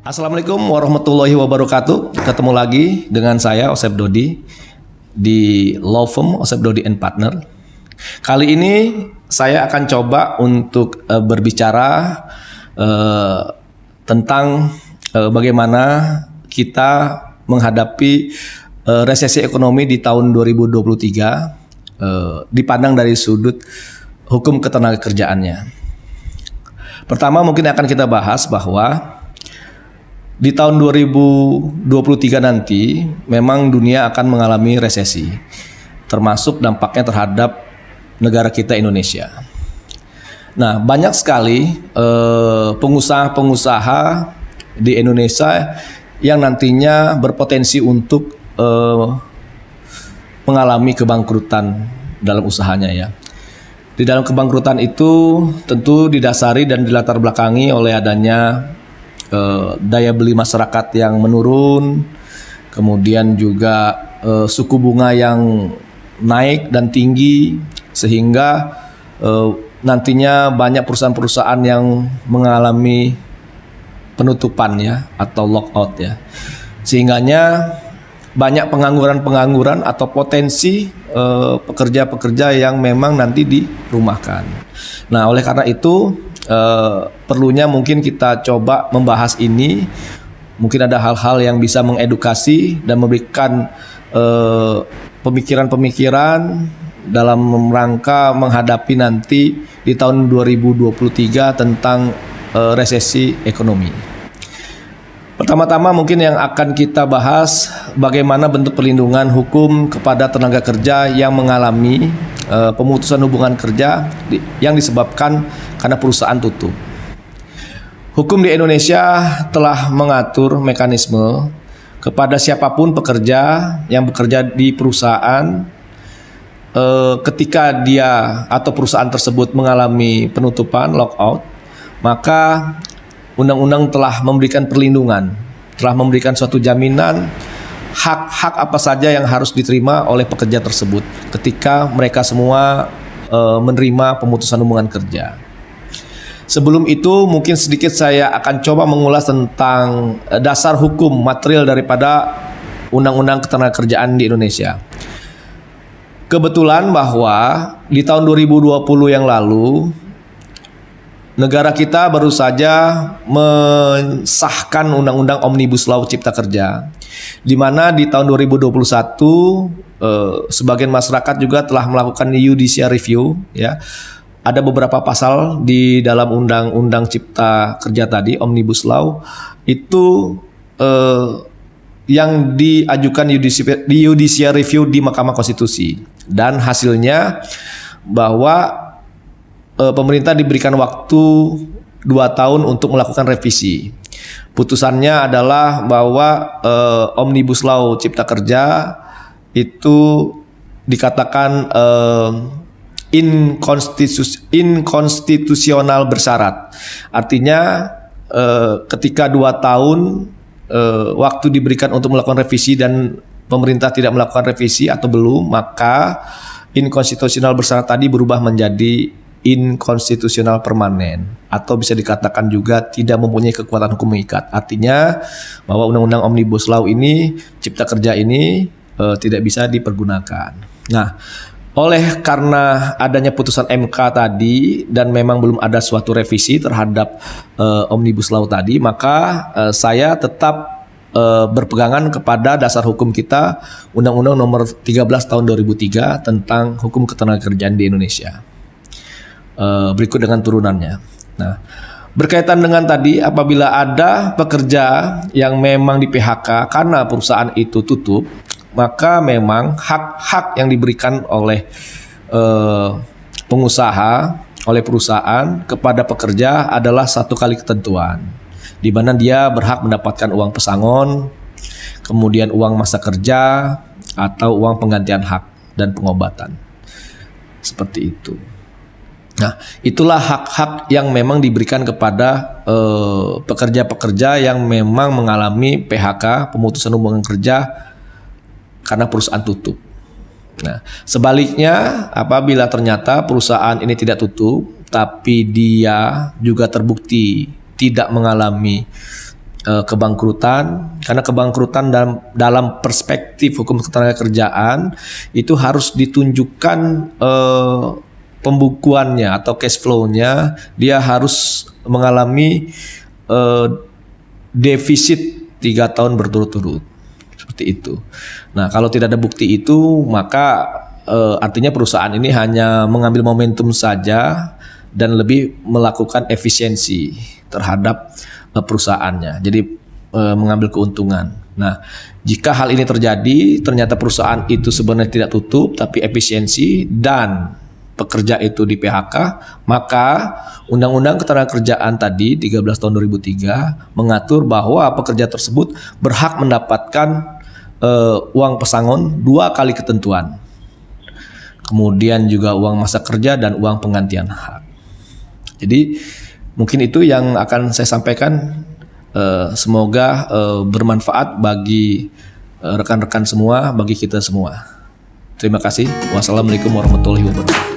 Assalamualaikum warahmatullahi wabarakatuh. Ketemu lagi dengan saya Osep Dodi di law firm Osep Dodi and Partner. Kali ini saya akan coba untuk berbicara tentang bagaimana kita menghadapi resesi ekonomi di tahun 2023 dipandang dari sudut hukum ketenagakerjaannya. Pertama mungkin akan kita bahas bahwa di tahun 2023 nanti memang dunia akan mengalami resesi, termasuk dampaknya terhadap negara kita Indonesia. Nah, banyak sekali pengusaha-pengusaha di Indonesia yang nantinya berpotensi untuk mengalami kebangkrutan dalam usahanya ya. Di dalam kebangkrutan itu tentu didasari dan dilatar belakangi oleh adanya daya beli masyarakat yang menurun, kemudian juga suku bunga yang naik dan tinggi, sehingga nantinya banyak perusahaan-perusahaan yang mengalami penutupan ya atau lockout ya, sehingganya banyak pengangguran atau potensi pekerja-pekerja yang memang nanti dirumahkan. Nah, oleh karena itu perlunya mungkin kita coba membahas ini. Mungkin ada hal-hal yang bisa mengedukasi dan memberikan pemikiran-pemikiran dalam rangka menghadapi nanti di tahun 2023 tentang resesi ekonomi. Pertama-tama mungkin yang akan kita bahas bagaimana bentuk perlindungan hukum kepada tenaga kerja yang mengalami pemutusan hubungan kerja yang disebabkan karena perusahaan tutup. Hukum di Indonesia telah mengatur mekanisme kepada siapapun pekerja yang bekerja di perusahaan ketika dia atau perusahaan tersebut mengalami penutupan lockout, maka undang-undang telah memberikan perlindungan, telah memberikan suatu jaminan hak-hak apa saja yang harus diterima oleh pekerja tersebut ketika mereka semua menerima pemutusan hubungan kerja. Sebelum itu mungkin sedikit saya akan coba mengulas tentang dasar hukum material daripada Undang-Undang Ketenagakerjaan di Indonesia. Kebetulan bahwa di tahun 2020 yang lalu negara kita baru saja mensahkan Undang-Undang Omnibus Law Cipta Kerja, di mana di tahun 2021 sebagian masyarakat juga telah melakukan judicial review ya. Ada beberapa pasal di dalam Undang-Undang Cipta Kerja tadi, Omnibus Law, itu yang diajukan judicial review di Mahkamah Konstitusi, dan hasilnya bahwa pemerintah diberikan waktu 2 tahun untuk melakukan revisi. Putusannya adalah bahwa Omnibus Law Cipta Kerja itu dikatakan inkonstitusional bersyarat. Artinya ketika 2 tahun waktu diberikan untuk melakukan revisi dan pemerintah tidak melakukan revisi atau belum, maka inkonstitusional bersyarat tadi berubah menjadi inkonstitusional permanen, atau bisa dikatakan juga tidak mempunyai kekuatan hukum mengikat. Artinya bahwa Undang-Undang Omnibus Law ini, Cipta Kerja ini tidak bisa dipergunakan. Nah, oleh karena adanya putusan MK tadi dan memang belum ada suatu revisi terhadap Omnibus Law tadi, maka saya tetap berpegangan kepada dasar hukum kita, Undang-Undang Nomor 13 Tahun 2003 tentang hukum ketenagakerjaan di Indonesia. Berikut dengan turunannya. Nah, berkaitan dengan tadi, apabila ada pekerja yang memang di PHK karena perusahaan itu tutup, maka memang hak-hak yang diberikan oleh pengusaha, oleh perusahaan kepada pekerja adalah satu kali ketentuan, di mana dia berhak mendapatkan uang pesangon, kemudian uang masa kerja, atau uang penggantian hak dan pengobatan. Seperti itu. Nah, itulah hak-hak yang memang diberikan kepada pekerja-pekerja yang memang mengalami PHK, pemutusan hubungan kerja karena perusahaan tutup. Nah, sebaliknya apabila ternyata perusahaan ini tidak tutup, tapi dia juga terbukti tidak mengalami kebangkrutan, karena kebangkrutan dalam perspektif hukum ketenagakerjaan itu harus ditunjukkan pembukuannya atau cash flow-nya, dia harus mengalami defisit 3 tahun berturut-turut, seperti itu. Nah, kalau tidak ada bukti itu, maka artinya perusahaan ini hanya mengambil momentum saja dan lebih melakukan efisiensi terhadap perusahaannya, jadi mengambil keuntungan. Nah, jika hal ini terjadi, ternyata perusahaan itu sebenarnya tidak tutup tapi efisiensi dan pekerja itu di PHK, maka Undang-Undang Ketenagakerjaan tadi 13 tahun 2003 mengatur bahwa pekerja tersebut berhak mendapatkan uang pesangon 2 kali ketentuan, kemudian juga uang masa kerja dan uang penggantian hak. Jadi mungkin itu yang akan saya sampaikan. Semoga bermanfaat bagi rekan-rekan semua, bagi kita semua. Terima kasih. Wassalamualaikum warahmatullahi wabarakatuh.